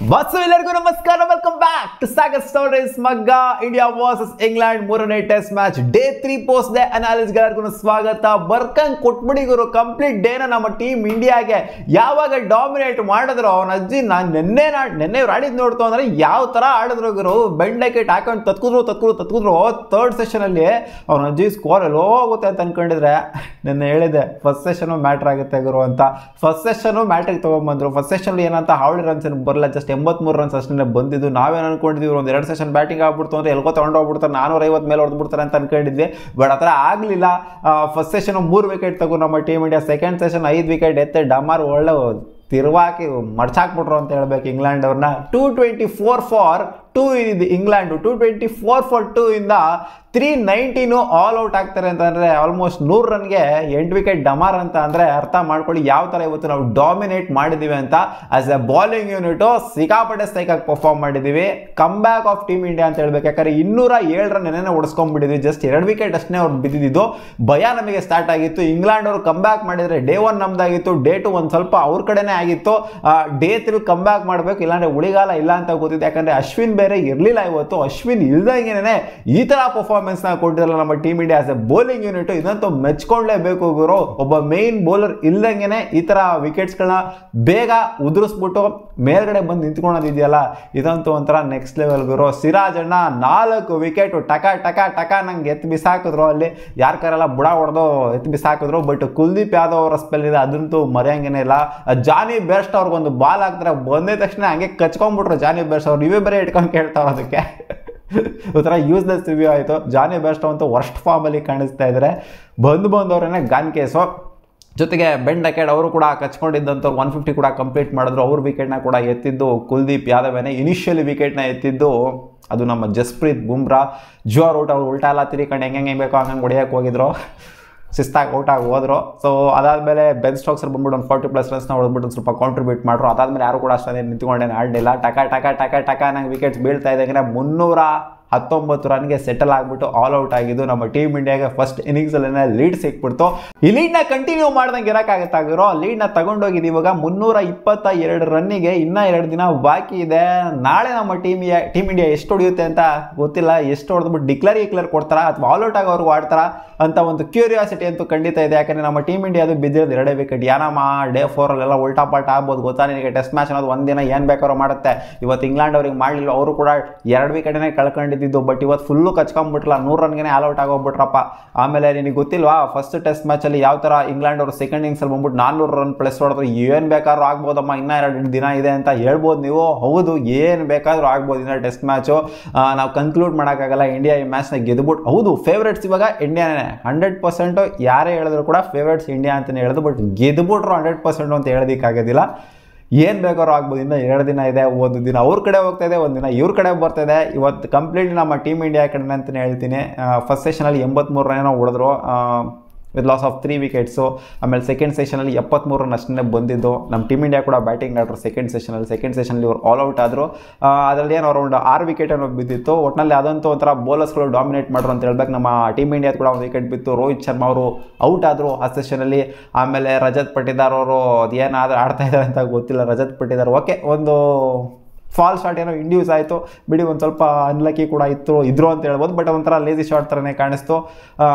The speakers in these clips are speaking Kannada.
ಎಲ್ಲರಿಗೂ ನಮಸ್ಕಾರ, welcome back to Sagar stories. ಮಗ್ಗ ಇಂಡಿಯಾ ವರ್ಸಸ್ ಇಂಗ್ಲೆಂಡ್ ಮೂರನೇ test match day 3 post day analysis ಗೆಲ್ಲರಿಗೂ ಸ್ವಾಗತ. ಬರ್ಕಂಗ್ ಕೊಟ್ಬಿಡಿ ಗುರು, ಕಂಪ್ಲೀಟ್ ಡೇನ ನಮ್ಮ ಟೀಮ್ ಇಂಡಿಯಾಗೆ ಯಾವಾಗ ಡಾಮಿನೇಟ್ ಮಾಡಿದ್ರು. ಅವನ ಅಜ್ಜಿ ನಾನು ನೆನ್ನೆ ಇವ್ರು ಆಡಿದ್ ನೋಡ್ತು ಅಂದ್ರೆ ಯಾವ ತರ ಆಡಿದ್ರು ಗುರು. ಬೆಂಡಕೆಟ್ ಹಾಕೊಂಡು ತತ್ಕುದ್ರು ಥರ್ಡ್ ಸೆಷನ್ ಅಲ್ಲಿ ಅವನ ಅಜ್ಜಿ ಸ್ಕೋರ್ ಎಲ್ಲೋ ಹೋಗುತ್ತೆ ಅಂತ ಅನ್ಕೊಂಡಿದ್ರೆ ನೆನ್ನೆ ಹೇಳಿದೆ ಫಸ್ಟ್ ಸೆಷನ್ ಮ್ಯಾಟ್ರ್ ಆಗುತ್ತೆ ಗುರು ಅಂತ. ಫಸ್ಟ್ ಸೆಷನ್ ಮ್ಯಾಟ್ರಿಗೆ ತಗೊಂಡ್ಬಂದ್ರು. ಫಸ್ಟ್ ಸೆಷನ್ ಏನಂತ ಹಾವಳಿ ರನ್ಸ್ ಬರಲ್ಲ, ಜಸ್ಟ್ 83 ರನ್ಸ್ ಅಷ್ಟೇ ಬಂದಿದ್ದು. ನಾವೇನು ಅನ್ಕೊಂಡಿದ್ವಿ ಒಂದು 2 ಸೆಷನ್ ಬ್ಯಾಟಿಂಗ್ ಆಗ್ಬಿಡ್ತು ಅಂದ್ರೆ ಎಲ್ಗೋ ತಗೊಂಡೋಗ್ಬಿಡ್ತಾರೆ, 450 ಮೇಲೆ ಹೊಡೆದ್ಬಿಡ್ತಾರೆ ಅಂತ ಅನ್ಕೊಂಡಿದ್ವಿ. ಬಟ್ ಆ ಥರ ಆಗಲಿಲ್ಲ. ಫಸ್ಟ್ ಸೆಷನ್ 3 ವಿಕೆಟ್ ತಗೋ ನಮ್ಮ team India. Second session 5 wicket ಎತ್ತೆ ಡಮಾರ್ ಒಳ್ಳೆ ತಿರುವಾಕಿ ಮಡ್ಚಾಕ್ಬಿಟ್ರು ಅಂತ ಹೇಳ್ಬೇಕು ಇಂಗ್ಲೆಂಡ್ ಅವ್ರನ್ನ. 224 ಫಾರ್ 2 ಇದು ಇಂಗ್ಲೆಂಡ್. 224 ಫಾರ್ 2 ಇಂದ 319 ಆಲ್ ಔಟ್ ಆಗ್ತಾರೆ ಅಂತಂದರೆ ಆಲ್ಮೋಸ್ಟ್ 100 ರನ್ಗೆ 8 ವಿಕೆಟ್ ಡಮಾರ್ ಅಂತ ಅಂದರೆ ಅರ್ಥ ಮಾಡ್ಕೊಳ್ಳಿ ಯಾವ ಥರ ಇವತ್ತು ನಾವು ಡಾಮಿನೇಟ್ ಮಾಡಿದ್ದೀವಿ ಅಂತ. ಆಸ್ ಎ ಬಾಲಿಂಗ್ ಯೂನಿಟು ಸಿಕ್ಕಾಪಟ್ಟೆ ಸ್ಟ್ರೈಕಾಗಿ ಪರ್ಫಾರ್ಮ್ ಮಾಡಿದ್ದೀವಿ. Come back of team India ಅಂತ ಹೇಳ್ಬೇಕು. ಯಾಕಂದರೆ 207 ರನ್ ನೆನ್ನೆ ಹೊಡೆಸ್ಕೊಂಡ್ಬಿಟ್ಟಿದ್ವಿ. ಜಸ್ಟ್ 2 ವಿಕೆಟ್ ಅಷ್ಟೇ ಅವ್ರು ಬಿದ್ದಿದ್ದು. ಭಯ ನಮಗೆ ಸ್ಟಾರ್ಟ್ ಆಗಿತ್ತು. ಇಂಗ್ಲೆಂಡ್ ಅವರು ಕಮ್ ಬ್ಯಾಕ್ ಮಾಡಿದರೆ ಡೇ 1 ನಮ್ದಾಗಿತ್ತು, ಡೇ 2 ಒಂದು ಸ್ವಲ್ಪ ಅವ್ರ ಕಡೆನೇ ಆಗಿತ್ತು. ಡೇ 3 ಕಮ್ ಬ್ಯಾಕ್ ಮಾಡಬೇಕು, ಇಲ್ಲಾಂದರೆ ಉಳಿಗಾಲ ಇಲ್ಲ ಅಂತ ಗೊತ್ತಿತ್ತು. ಯಾಕಂದರೆ ಅಶ್ವಿನ್ ಬೇರೆ ಇರಲಿಲ್ಲ ಇವತ್ತು. ಅಶ್ವಿನ್ ಇಲ್ದಂಗೆನೇ ಈ ಥರ ಪರ್ಫಾರ್ಮೆನ್ಸ್ ಕೊಟ್ಟಿರಲ್ಲ ನಮ್ಮ team India as A bowling unit. ಇದಂತೂ ಮೆಚ್ಕೊಳ್ಳೇಬೇಕು ಗುರು. ಒಬ್ಬ ಮೇನ್ ಬೌಲರ್ ಇಲ್ದಂಗೆನೆ ಈ ತರ ವಿಕೆಟ್ಸ್ಗಳನ್ನ ಬೇಗ ಉದುರಿಸ್ಬಿಟ್ಟು ಮೇಲ್ಗಡೆ ಬಂದು ನಿಂತ್ಕೊಳ್ಳೋದಿದೆಯಲ್ಲ, ಇದಂತೂ ಒಂಥರ ನೆಕ್ಸ್ಟ್ ಲೆವೆಲ್ ಗುರು. ಸಿರಾಜ್ ಅಣ್ಣ 4 ವಿಕೆಟ್ ಟಕ ನಂಗೆ ಎತ್ತು ಬಿಸಾಕಿದ್ರು. ಅಲ್ಲಿ ಯಾರ ಕರೆಲ್ಲ ಬುಡ ಹೊಡೆದು ಎತ್ತು ಬಿಸಾಕಿದ್ರು. ಬಟ್ ಕುಲ್ದೀಪ್ ಯಾದವ್ ಅವರ ಸ್ಪೆಲ್ ಇದೆ, ಅದಂತೂ ಮರೆಯಂಗೇನೆ ಇಲ್ಲ. ಜಾನಿ ಬೆಸ್ಟ್ ಅವ್ರಿಗೊಂದು ಬಾಲ್ ಹಾಕ್ತಾರೆ, ಬಂದಿದ ತಕ್ಷಣ ಹಂಗೆ ಕಚ್ಕೊಂಡ್ಬಿಟ್ರು ಜಾನಿ ಬೆಸ್ಟ್ ಅವ್ರು. ನೀವೇ ಬೇರೆ ಇಟ್ಕೊಂಡು ಕೇಳ್ತಾವ್ರು ಅದಕ್ಕೆ. ಒಂಥರ ಯೂಸ್ಲೆಸ್ ರಿವ್ಯೂ ಆಯಿತು. ಜಾನಿ ಬೆಸ್ಟ್ ಅಂತೂ ವರ್ಸ್ಟ್ ಫಾರ್ಮಲ್ಲಿ ಕಾಣಿಸ್ತಾ ಇದ್ದಾರೆ. ಬಂದವರೇನೆ ಗಾನ್ ಕೇಸು. ಜೊತೆಗೆ ಬೆಂಡಕೆಟ್ ಅವರು ಕೂಡ ಕಚ್ಕೊಂಡಿದ್ದಂಥವ್ರು 150 ಕೂಡ ಕಂಪ್ಲೀಟ್ ಮಾಡಿದ್ರು. ಅವ್ರ ವಿಕೆಟ್ನ ಕೂಡ ಎತ್ತಿದ್ದು ಕುಲ್ದೀಪ್ ಯಾದವೇನೆ. ಇನಿಷಿಯಲಿ ವಿಕೆಟ್ನ ಎತ್ತಿದ್ದು ಅದು ನಮ್ಮ ಜಸ್ಪ್ರೀತ್ ಬುಮ್ರಾ. ಜೋರ್ ಔಟ್, ಅವ್ರು ಉಲ್ಟಾ ಎಲ್ಲ ತಿರ್ಕೊಂಡು ಹೆಂಗೆ ಬೇಕೋ ಹಂಗೆ ಹೊಡೆಯೋಕೆ ಹೋಗಿದ್ರು. ಶಿಸ್ತಾಗಿ ಔಟಾಗಿ ಹೋದ್ರು. ಸೊ ಅದಾದಮೇಲೆ ಬೆನ್ ಸ್ಟೋಕ್ಸರ್ ಬಂದ್ಬಿಟ್ಟು ಒಂದು 40+ ರನ್ಸ್ನ ಹೊಡೆದ್ಬಿಟ್ಟು ಸ್ವಲ್ಪ ಕಾಂಟ್ರಿಬ್ಯೂಟ್ ಮಾಡ್ರು. ಅದಾದಮೇಲೆ ಯಾರು ಕೂಡ ಅಷ್ಟೇ ನಿಂತ್ಕೊಂಡೇನು ಆಡಲಿಲ್ಲ. ಟಕ ನಂಗೆ ವಿಕೆಟ್ಸ್ ಬೀಳ್ತಾ ಇದ್ದಂಗೆ 319 ರನ್ಗೆ ಸೆಟಲ್ ಆಗಿಬಿಟ್ಟು ಆಲ್ ಔಟ್ ಆಗಿದ್ದು ನಮ್ಮ ಟೀಮ್ ಇಂಡಿಯಾಗೆ ಫಸ್ಟ್ ಇನ್ನಿಂಗ್ಸಲ್ಲೇ ಲೀಡ್ ಸಿಕ್ಬಿಡ್ತು. ಈ ಲೀಡ್ನ ಕಂಟಿನ್ಯೂ ಮಾಡ್ದಂಗೆ ಇರೋಕ್ಕಾಗತ್ತಾಗಿರೋ ಲೀಡ್ನ ತಗೊಂಡೋಗಿದ್ದು ಇವಾಗ 322 ರನ್ನಿಗೆ. ಇನ್ನೂ 2 ದಿನ ಬಾಕಿ ಇದೆ. ನಾಳೆ ನಮ್ಮ ಟೀಮ್ ಇಂಡಿಯಾ ಎಷ್ಟು ಹೊಡೆಯುತ್ತೆ ಅಂತ ಗೊತ್ತಿಲ್ಲ. ಎಷ್ಟು ಹೊಡೆದ್ಬಿಟ್ಟು ಡಿಕ್ಲೇರ್ ಕೊಡ್ತಾರಾ ಅಥವಾ ಆಲ್ ಔಟ್ ಆಗೋರ್ಗು ಆಡ್ತಾರಾ ಅಂತ ಒಂದು ಕ್ಯೂರಿಯಾಸಿಟಿ ಅಂತೂ ಖಂಡಿತ ಇದೆ. ಯಾಕಂದರೆ ನಮ್ಮ ಟೀಮ್ ಇಂಡಿಯಾದು ಬಿದ್ದಿರೋದು 2 ವಿಕೆಟ್. ಏನಮ್ಮ ಡೇ 4 ಅಲ್ಲೆಲ್ಲ ಉಲ್ಟಾ ಪಾಲ್ಟಾ ಆಗ್ಬೋದು ಗೊತ್ತಾ ನಿನಗೆ. ಟೆಸ್ಟ್ ಮ್ಯಾಚ್ ಅನ್ನೋದು ಒಂದಿನ ಏನು ಬೇಕಾದ್ರೂ ಮಾಡುತ್ತೆ. ಇವತ್ತು ಇಂಗ್ಲೆಂಡ್ ಅವ್ರಿಗೆ ಮಾಡಲಿಲ್ಲ, ಅವರು ಕೂಡ 2 ವಿಕೆಟನ್ನೇ ಕಳ್ಕೊಂಡಿದ್ದು. ಬಟ್ ಇವತ್ತು ಫುಲ್ಲು ಕಚ್ಕೊಂಡ್ಬಿಟ್ರಲ್ಲ, 100 ರನ್ಗೆ ಆಲ್ ಔಟ್ ಆಗೋಗ್ಬಿಟ್ರಪ್ಪ. ಆಮೇಲೆ ನಿನಗೆ ಗೊತ್ತಿಲ್ವಾ ಫಸ್ಟ್ ಟೆಸ್ಟ್ ಮ್ಯಾಚಲ್ಲಿ ಯಾವ ಥರ ಇಂಗ್ಲೆಂಡ್ ಅವರು ಸೆಕೆಂಡ್ ಇನ್ನಿಂಗ್ಸಲ್ಲಿ ಬಂದ್ಬಿಟ್ಟು 400 ರನ್ ಪ್ಲಸ್ ಹೊಡೆದ್ರು. ಏನು ಬೇಕಾದ್ರೂ ಆಗ್ಬೋದಮ್ಮ, ಇನ್ನೂ 2 ದಿನ ಇದೆ ಅಂತ ಹೇಳ್ಬೋದು ನೀವು. ಹೌದು, ಏನು ಬೇಕಾದರೂ ಆಗ್ಬೋದು ಇನ್ನು ಟೆಸ್ಟ್ ಮ್ಯಾಚು. ನಾವು ಕನ್ಕ್ಲೂಡ್ ಮಾಡೋಕ್ಕಾಗಲ್ಲ. ಇಂಡಿಯಾ ಈ ಮ್ಯಾಚ್ನ ಗೆದ್ಬಿಟ್ಟು, ಹೌದು ಫೇವ್ರೇಟ್ಸ್ ಇವಾಗ ಇಂಡಿಯಾನೇ 100%. ಯಾರೇ ಹೇಳಿದ್ರು ಕೂಡ ಫೇವ್ರೇಟ್ಸ್ ಇಂಡಿಯಾ ಅಂತಲೇ ಹೇಳೋದು. ಬಟ್ ಗೆದ್ಬಿಟ್ರು 100% ಅಂತ ಹೇಳೋದಕ್ಕಾಗೋದಿಲ್ಲ. ಏನು ಬೇಕಾದ್ರೂ ಆಗ್ಬೋದು. ಇನ್ನು 2 ದಿನ ಇದೆ. ಒಂದು ದಿನ ಅವ್ರ ಕಡೆ ಹೋಗ್ತಾ ಇದೆ, ಒಂದು ದಿನ ಇವ್ರ ಕಡೆ ಬರ್ತಾಯಿದೆ. ಇವತ್ತು ಕಂಪ್ಲೀಟ್ ನಮ್ಮ ಟೀಮ್ ಇಂಡಿಯಾ ಕಡೆ ಅಂತಲೇ ಹೇಳ್ತೀನಿ. ಫಸ್ಟ್ ಸೆಷನಲ್ಲಿ 83 ರನ್ ಹೊಡೆದ್ರು ವಿತ್ ಲಾಸ್ ಆಫ್ 3 ವಿಕೆಟ್ಸು. ಆಮೇಲೆ ಸೆಕೆಂಡ್ ಸೆಷನಲ್ಲಿ 73 ರನ್ ಅಷ್ಟೇ ಬಂದಿದ್ದು. ನಮ್ಮ ಟೀಮ್ ಇಂಡಿಯಾ ಕೂಡ ಬ್ಯಾಟಿಂಗ್ ಆಡ್ರು ಸೆಕೆಂಡ್ ಸೆಷನಲ್ಲಿ ಇವರು ಆಲ್ ಔಟ್ ಆದರು. ಅದರಲ್ಲಿ ಏನು ಅರೌಂಡ್ 6 ವಿಕೆಟ್ ಅನ್ನೋ ಬಿದ್ದಿತ್ತು. ಒಟ್ಟಿನಲ್ಲಿ ಅದಂತೂ ಒಂಥರ ಬೌಲರ್ಸ್ಗಳು ಡಾಮಿನೇಟ್ ಮಾಡ್ರು ಅಂತ ಹೇಳ್ಬೇಕು. ನಮ್ಮ ಟೀಮ್ ಇಂಡಿಯಾದ ಕೂಡ ಒಂದು ವಿಕೆಟ್ ಬಿತ್ತು. ರೋಹಿತ್ ಶರ್ಮಾ ಅವರು ಔಟ್ ಆದರು ಆ ಸೆಷನಲ್ಲಿ. ಆಮೇಲೆ ರಜತ್ ಪಟಿದಾರ್ ಅವರು ಅದೇನಾದರೂ ಆಡ್ತಾ ಇದ್ದಾರೆ ಅಂತ ಗೊತ್ತಿಲ್ಲ. ರಜತ್ ಪಟಿದಾರ್ ಓಕೆ ಒಂದು ಫಾಲ್ ಶಾಟ್ ಏನೋ ಇಂಡ್ಯೂಸ್ ಆಯಿತು ಬಿಡಿ, ಒಂದು ಸ್ವಲ್ಪ ಅನ್ಲಕ್ಕಿ ಕೂಡ ಇದ್ರು ಅಂತ ಹೇಳ್ಬೋದು. ಬಟ್ ಒಂಥರ ಲೇಜಿ ಶಾಟ್ ಥರನೇ ಕಾಣಿಸ್ತು.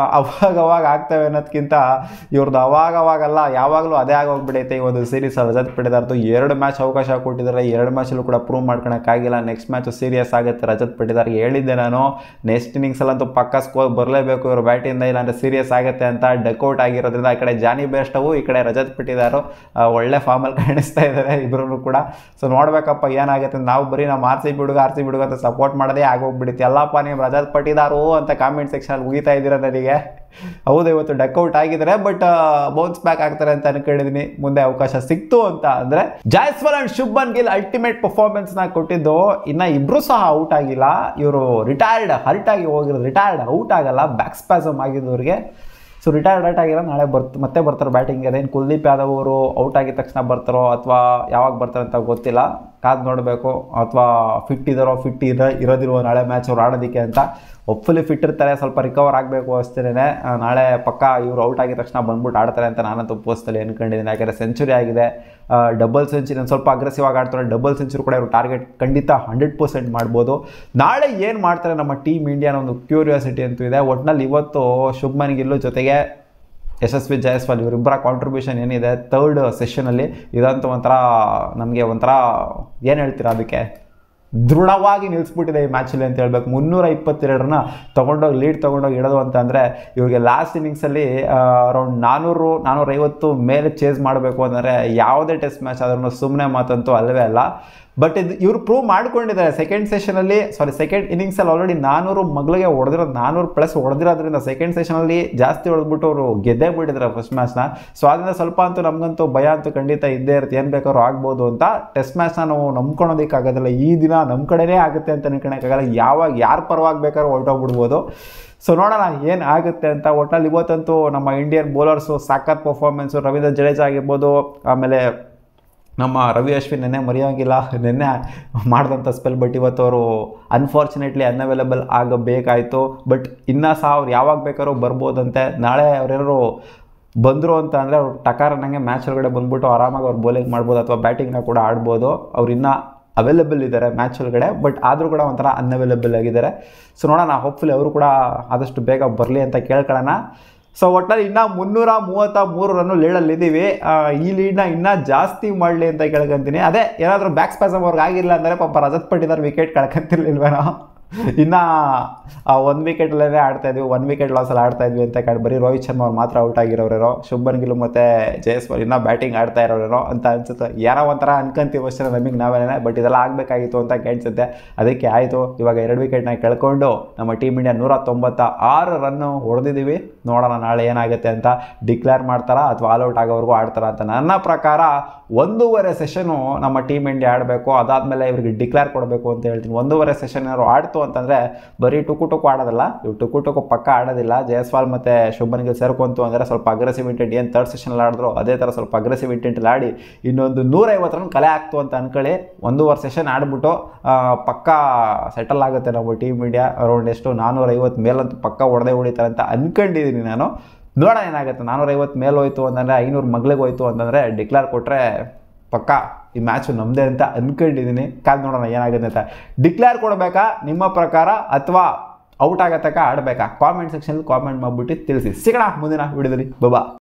ಅವಾಗ ಆಗ್ತವೆ ಅನ್ನೋದಕ್ಕಿಂತ ಇವ್ರದ್ದು ಅವಾಗಲ್ಲ ಯಾವಾಗಲೂ ಅದೇ ಆಗೋಗ್ಬಿಡೈತೆ ಈ ಒಂದು ಸೀರೀಸ್. ರಜತ್ ಪಟಿದಾರ್ದು 2 ಮ್ಯಾಚ್ ಅವಕಾಶ ಕೊಟ್ಟಿದ್ದಾರೆ. 2 ಮ್ಯಾಚಲ್ಲೂ ಕೂಡ ಪ್ರೂವ್ ಮಾಡ್ಕೊಳಕ್ಕಾಗಿಲ್ಲ. ನೆಕ್ಸ್ಟ್ ಮ್ಯಾಚು ಸೀರಿಯಸ್ ಆಗುತ್ತೆ. ರಜತ್ ಪಟಿದಾರ್ಗೆ ಹೇಳಿದ್ದೆ ನಾನು, ನೆಕ್ಸ್ಟ್ ಇನ್ನಿಂಗ್ಸಲ್ಲಂತೂ ಪಕ್ಕ ಸ್ಕೋರ್ ಬರಲೇಬೇಕು ಇವರು ಬ್ಯಾಟಿಂದ, ಇಲ್ಲಾಂದರೆ ಸೀರಿಯಸ್ ಆಗುತ್ತೆ ಅಂತ. ಡಕ್ಔಟ್ ಆಗಿರೋದ್ರಿಂದ ಆ ಕಡೆ ಜಾನಿ ಬೆಸ್ಟವು, ಈ ಕಡೆ ರಜತ್ ಪಟಿದಾರು ಒಳ್ಳೆ ಫಾರ್ಮಲ್ಲಿ ಕಾಣಿಸ್ತಾ ಇದ್ದಾರೆ ಇಬ್ಬರೂ ಕೂಡ. ಸೊ ನೋಡ್ಬೇಕಪ್ಪ ಏನಾಗುತ್ತೆ. ನಾವು ಬರೀ ನಮ್ಮ ಆರ್ ಸಿ ಬಿಡುಗ ಅಂತ ಸಪೋರ್ಟ್ ಮಾಡೋದೇ ಆಗೋಗ್ಬಿಡುತ್ತೆ. ಎಲ್ಲಪ್ಪ ನೀವು ರಜತ್ ಪಟಿದಾರು ಅಂತ ಕಾಮೆಂಟ್ ಸೆಕ್ಷನಲ್ಲಿ ಉಗಿತಾ ಇದ್ದೀರ ನನಗೆ. ಹೌದು, ಇವತ್ತು ಡಕ್ಔಟ್ ಆಗಿದ್ದಾರೆ, ಬಟ್ ಬೌನ್ಸ್ ಬ್ಯಾಕ್ ಆಗ್ತಾರೆ ಅಂತ ಅನ್ಕೊಂಡಿದ್ದೀನಿ. ಮುಂದೆ ಅವಕಾಶ ಸಿಕ್ತು ಅಂತ ಅಂದರೆ. ಜೈಸ್ವಾಲ್ ಅಂಡ್ ಶುಭ್ಮನ್ ಗಿಲ್ ಅಲ್ಟಿಮೇಟ್ ಪರ್ಫಾರ್ಮೆನ್ಸ್ನ ಕೊಟ್ಟಿದ್ದು. ಇನ್ನು ಇಬ್ಬರು ಸಹ ಔಟ್ ಆಗಿಲ್ಲ. ಇವರು ಹರ್ಟ್ ಆಗಿ ಹೋಗಿರೋದು. ಔಟ್ ಆಗಲ್ಲ, ಬ್ಯಾಕ್ ಸ್ಪ್ಯಾಸಮ್ ಆಗಿದ್ದವ್ರಿಗೆ. ಸೊ ರಿಟೈರ್ಡ್ ಆಗಿರೋ ನಾಳೆ ಮತ್ತೆ ಬರ್ತಾರೆ ಬ್ಯಾಟಿಂಗ್. ಅದೇನು ಕುಲ್ದೀಪ್ ಯಾದವ್ ಅವರು ಔಟ್ ಆಗಿದ ತಕ್ಷಣ ಬರ್ತಾರೋ ಅಥವಾ ಯಾವಾಗ ಬರ್ತಾರೆ ಅಂತ ಗೊತ್ತಿಲ್ಲ. ಕಾದು ನೋಡಬೇಕು, ಅಥವಾ ಫಿಟ್ ಇರೋದಿಲ್ವೋ ನಾಳೆ ಮ್ಯಾಚ್ ಅವ್ರು ಆಡೋದಕ್ಕೆ ಅಂತ. ಹೋಪ್ಫುಲಿ ಫಿಟ್ ಇರ್ತಾರೆ, ಸ್ವಲ್ಪ ರಿಕವರ್ ಆಗಬೇಕು ಅಷ್ಟೇ. ನಾಳೆ ಪಕ್ಕ ಇವರು ಔಟ್ ಆಗಿದ ತಕ್ಷಣ ಬಂದ್ಬಿಟ್ಟು ಆಡ್ತಾರೆ ಅಂತ ನಾನಂತೂ ಪೋಸ್ಟಲ್ಲಿ ಅನ್ಕೊಂಡಿದ್ದೀನಿ. ಯಾಕೆಂದರೆ ಸೆಂಚುರಿ ಆಗಿದೆ, ಡಬಲ್ ಸೆಂಚುರಿ, ಒಂದು ಸ್ವಲ್ಪ ಅಗ್ರೆಸಿವ್ ಆಗಿ ಆಡ್ತಾರೆ. ಡಬಲ್ ಸೆಂಚುರಿ ಕೂಡ ಇವರು ಟಾರ್ಗೆಟ್ ಖಂಡಿತ 100% ಮಾಡ್ಬೋದು. ನಾಳೆ ಏನು ಮಾಡ್ತಾರೆ ನಮ್ಮ ಟೀಮ್ ಇಂಡಿಯಾನ ಒಂದು ಕ್ಯೂರಿಯಾಸಿಟಿ ಅಂತೂ ಇದೆ. ಒಟ್ಟಿನಲ್ಲಿ ಇವತ್ತು ಶುಭ್ಮನ್ ಗಿಲ್ ಜೊತೆಗೆ ಯಶಸ್ವಿ ಜೈಸ್ವಾಲ್ ಇವರಿಬ್ಬರ ಕಾಂಟ್ರಿಬ್ಯೂಷನ್ ಏನಿದೆ ಥರ್ಡ್ ಸೆಷನಲ್ಲಿ ಇದಂತೂ ಒಂಥರ ನಮಗೆ ಒಂಥರ ಏನು ಹೇಳ್ತೀರಾ ಅದಕ್ಕೆ ದೃಢವಾಗಿ ನಿಲ್ಲಿಸ್ಬಿಟ್ಟಿದೆ ಈ ಮ್ಯಾಚಲ್ಲಿ ಅಂತ ಹೇಳ್ಬೇಕು. 322 ರನ್ನ ತೊಗೊಂಡೋಗಿ ಲೀಡ್ ತೊಗೊಂಡೋಗಿ ಇಡೋದು ಅಂತಂದರೆ ಇವ್ರಿಗೆ ಲಾಸ್ಟ್ ಇನ್ನಿಂಗ್ಸಲ್ಲಿ ಅರೌಂಡ್ 400-450 ಮೇಲೆ ಚೇಸ್ ಮಾಡಬೇಕು ಅಂದರೆ ಯಾವುದೇ ಟೆಸ್ಟ್ ಮ್ಯಾಚ್ ಆದ್ರೂ ಸುಮ್ಮನೆ ಮಾತಂತೂ ಅಲ್ಲವೇ ಅಲ್ಲ. ಬಟ್ ಇದು ಇವರು ಪ್ರೂವ್ ಮಾಡ್ಕೊಂಡಿದ್ದಾರೆ ಸೆಕೆಂಡ್ ಇನ್ನಿಂಗ್ಸಲ್ಲಿ ಆಲ್ರೆಡಿ 400 ಮಗಳಿಗೆ ಹೊಡೆದಿರೋದು, 400+ ಹೊಡೆದಿರೋದ್ರಿಂದ ಸೆಕೆಂಡ್ ಸೆಷನಲ್ಲಿ ಜಾಸ್ತಿ ಹೊಡೆದ್ಬಿಟ್ಟು ಅವರು ಗೆದ್ದೇ ಬಿಟ್ಟಿದ್ದಾರೆ ಫಸ್ಟ್ ಮ್ಯಾಚ್ನ. ಸೊ ಅದರಿಂದ ಸ್ವಲ್ಪ ಅಂತೂ ನಮಗಂತೂ ಭಯ ಅಂತೂ ಖಂಡಿತ ಇದ್ದೇ ಇರುತ್ತೆ, ಏನು ಬೇಕಾದ್ರೂ ಆಗ್ಬೋದು ಅಂತ. ಟೆಸ್ಟ್ ಮ್ಯಾಚ್ನ ನಾವು ನಂಬ್ಕೊಳೋದಕ್ಕಾಗೋದಿಲ್ಲ, ಈ ದಿನ ನಮ್ಮ ಕಡೆನೇ ಆಗುತ್ತೆ ಅಂತ ಅನ್ಕೊಳಕ್ಕಾಗಲ್ಲ. ಯಾವಾಗ ಯಾರ ಪರವಾಗಿ ಬೇಕಾದ್ರೂ ಹೊರಟೋಗ್ಬಿಡ್ಬೋದು. ಸೊ ನೋಡೋಣ ಏನು ಆಗುತ್ತೆ ಅಂತ. ಒಟ್ಟಲ್ಲಿ ಇವತ್ತಂತೂ ನಮ್ಮ ಇಂಡಿಯನ್ ಬೌಲರ್ಸು ಸಾಕತ್ ಪರ್ಫಾರ್ಮೆನ್ಸು, ರವೀಂದ್ರ ಜಡೇಜಾ ಆಗಿರ್ಬೋದು, ಆಮೇಲೆ ನಮ್ಮ ರವಿ ಅಶ್ವಿನ್ ನೆನ್ನೆ ಮರೆಯೋಂಗಿಲ್ಲ, ನೆನ್ನೆ ಮಾಡಿದಂಥ ಸ್ಪೆಲ್. ಬಟ್ ಇವತ್ತು ಅವರು ಅನ್ಫಾರ್ಚುನೇಟ್ಲಿ ಅನ್ಅವೈಲಬಲ್ ಆಗಬೇಕಾಯಿತು. ಬಟ್ ಇನ್ನೂ ಸಹ ಅವ್ರು ಯಾವಾಗ ಬೇಕಾದ್ರೂ ಬರ್ಬೋದಂತೆ. ನಾಳೆ ಅವರೇನಾದ್ರು ಬಂದರು ಅಂತ ಅಂದರೆ ಅವ್ರು ಟಕಾರನಂಗೆ ಮ್ಯಾಚ್ ಒಳಗಡೆ ಬಂದ್ಬಿಟ್ಟು ಆರಾಮಾಗಿ ಅವ್ರು ಬೌಲಿಂಗ್ ಮಾಡ್ಬೋದು ಅಥವಾ ಬ್ಯಾಟಿಂಗ್ನ ಕೂಡ ಆಡ್ಬೋದು. ಅವ್ರು ಇನ್ನೂ ಅವೈಲೇಬಲ್ ಇದ್ದಾರೆ ಮ್ಯಾಚ್ ಒಳಗಡೆ, ಬಟ್ ಆದರೂ ಕೂಡ ಒಂಥರ ಅನ್ಅವೈಲೇಬಲ್ ಆಗಿದ್ದಾರೆ. ಸೊ ನೋಡೋಣ, ಹೋಪ್ಫುಲಿ ಅವರು ಕೂಡ ಆದಷ್ಟು ಬೇಗ ಬರಲಿ ಅಂತ ಕೇಳ್ಕೊಳ್ಳೋಣ. ಸೊ ಒಟ್ಟಲ್ಲಿ ಇನ್ನೂ 333 ರನ್ನು ಲೀಡಲ್ಲಿದ್ದೀವಿ. ಈ ಲೀಡ್ನ ಇನ್ನೂ ಜಾಸ್ತಿ ಮಾಡಲಿ ಅಂತ ಕೇಳ್ಕೊಂತೀನಿ. ಅದೇ ಏನಾದರೂ ಬ್ಯಾಕ್ ಸ್ಪ್ಯಾಸಮ್ ಅವ್ರಿಗೆ ಆಗಿಲ್ಲ ಅಂದರೆ ಪಾಪ ರಜತ್ ಪಟ್ಟಿದಾರ್ ವಿಕೆಟ್ ಕಳ್ಕೊಂತಿರ್ಲಿಲ್ವೇನೋ. ಇನ್ನು 1 ವಿಕೆಟಲ್ಲೇ ಆಡ್ತಾಯಿದ್ವಿ, 1 ವಿಕೆಟ್ ಲಾಸಲ್ಲಿ ಆಡ್ತಾಯಿದ್ವಿ ಅಂತ ಬರೀ ರೋಹಿತ್ ಶರ್ಮಾ ಅವ್ರು ಮಾತ್ರ ಔಟ್ ಆಗಿರೋರೇನೋ, ಶುಭ್ಮನ್ ಗಿಲ್ ಮತ್ತು ಜೈಸ್ವಾಲ್ ಇನ್ನೂ ಬ್ಯಾಟಿಂಗ್ ಆಡ್ತಾ ಇರೋರೇನೋ ಅಂತ ಅನ್ಸುತ್ತೆ. ಯಾರೋ ಒಂಥರ ಅನ್ಕೊಂತೀವಿ ಅಷ್ಟೇ ನಮಗೆ ನಾವೇನೇ. ಬಟ್ ಇದೆಲ್ಲ ಆಗಬೇಕಾಗಿತ್ತು ಅಂತ ಕಾಣಿಸುತ್ತೆ. ಅದಕ್ಕೆ ಆಯಿತು. ಇವಾಗ 2 ವಿಕೆಟ್ನ ಕಳ್ಕೊಂಡು ನಮ್ಮ ಟೀಮ್ ಇಂಡಿಯಾ 196 ರನ್ನು ಹೊಡೆದಿದ್ದೀವಿ. ನೋಡೋಣ ನಾಳೆ ಏನಾಗುತ್ತೆ ಅಂತ. ಡಿಕ್ಲೇರ್ ಮಾಡ್ತಾರಾ ಅಥವಾ ಆಲ್ಔಟ್ ಆಗೋವರೆಗೂ ಆಡ್ತಾರಾ ಅಂತ. ನನ್ನ ಪ್ರಕಾರ 1.5 ಸೆಷನು ನಮ್ಮ ಟೀಮ್ ಇಂಡಿಯಾ ಆಡಬೇಕು. ಅದಾದಮೇಲೆ ಇವ್ರಿಗೆ ಡಿಕ್ಲೇರ್ ಕೊಡಬೇಕು ಅಂತ ಹೇಳ್ತೀನಿ. 1.5 ಸೆಷನ್ ಏನಾದ್ರು ಆಡ್ತು ಅಂತಂದರೆ ಬರೀ ಟುಕು ಆಡೋದಲ್ಲ, ಇವು ಟುಕು ಪಕ್ಕ ಆಡೋದಿಲ್ಲ. ಜೈಸ್ವಾಲ್ ಮತ್ತು ಶುಭ್ಮನ್ ಗಿಲ್ ಸೇರ್ಕೊಂತು ಅಂದರೆ ಸ್ವಲ್ಪ ಅಗ್ರೆಸಿವ್ ಇಂಟೆಂಟ್, ಏನು ಥರ್ಡ್ ಸೆಷನಲ್ಲಿ ಆಡಿದ್ರು ಅದೇ ಥರ ಸ್ವಲ್ಪ ಅಗ್ರೆಸಿವ್ ಇಂಟೆಂಟಲ್ಲಿ ಆಡಿ ಇನ್ನೊಂದು 150 ರನ್ ಕಲೆ ಆಗ್ತು ಅಂತ ಅಂದ್ಕೊಳ್ಳಿ. 1.5 ಸೆಷನ್ ಆಡ್ಬಿಟ್ಟು ಪಕ್ಕ ಸೆಟಲ್ ಆಗುತ್ತೆ ನಮ್ಮ ಟೀಮ್ ಇಂಡಿಯಾ. ಅರೌಂಡ್ ಎಷ್ಟು 450 ಮೇಲಂತೂ ಪಕ್ಕ ಹೊಡಿತಾರೆ ಅಂತ ಅಂದ್ಕೊಂಡಿದ್ದೀನಿ ನಾನು. ನೋಡೋಣ ಏನಾಗುತ್ತೆ. 450 ಮೇಲೆ ಹೋಯ್ತು ಅಂತಂದರೆ 500 ಮಗಳಿಗೆ ಹೋಯ್ತು ಅಂತಂದರೆ ಡಿಕ್ಲೇರ್ ಕೊಟ್ಟರೆ ಪಕ್ಕ ಈ ಮ್ಯಾಚು ನಮ್ಮದೇ ಅಂತ ಅಂದ್ಕೊಂಡಿದ್ದೀನಿ. ಕಾದು ನೋಡೋಣ ಏನಾಗುತ್ತೆ ಅಂತ. ಡಿಕ್ಲೇರ್ ಕೊಡಬೇಕಾ ನಿಮ್ಮ ಪ್ರಕಾರ ಅಥವಾ ಔಟ್ ಆಗೋ ತನಕ ಆಡಬೇಕಾ? ಕಾಮೆಂಟ್ ಸೆಕ್ಷನಲ್ಲಿ ಕಾಮೆಂಟ್ ಮಾಡಿಬಿಟ್ಟು ತಿಳಿಸಿ. ಸಿಗೋಣ ಮುಂದಿನ ವಿಡಿಯೋದಲ್ಲಿ. ಬಾಬಾ.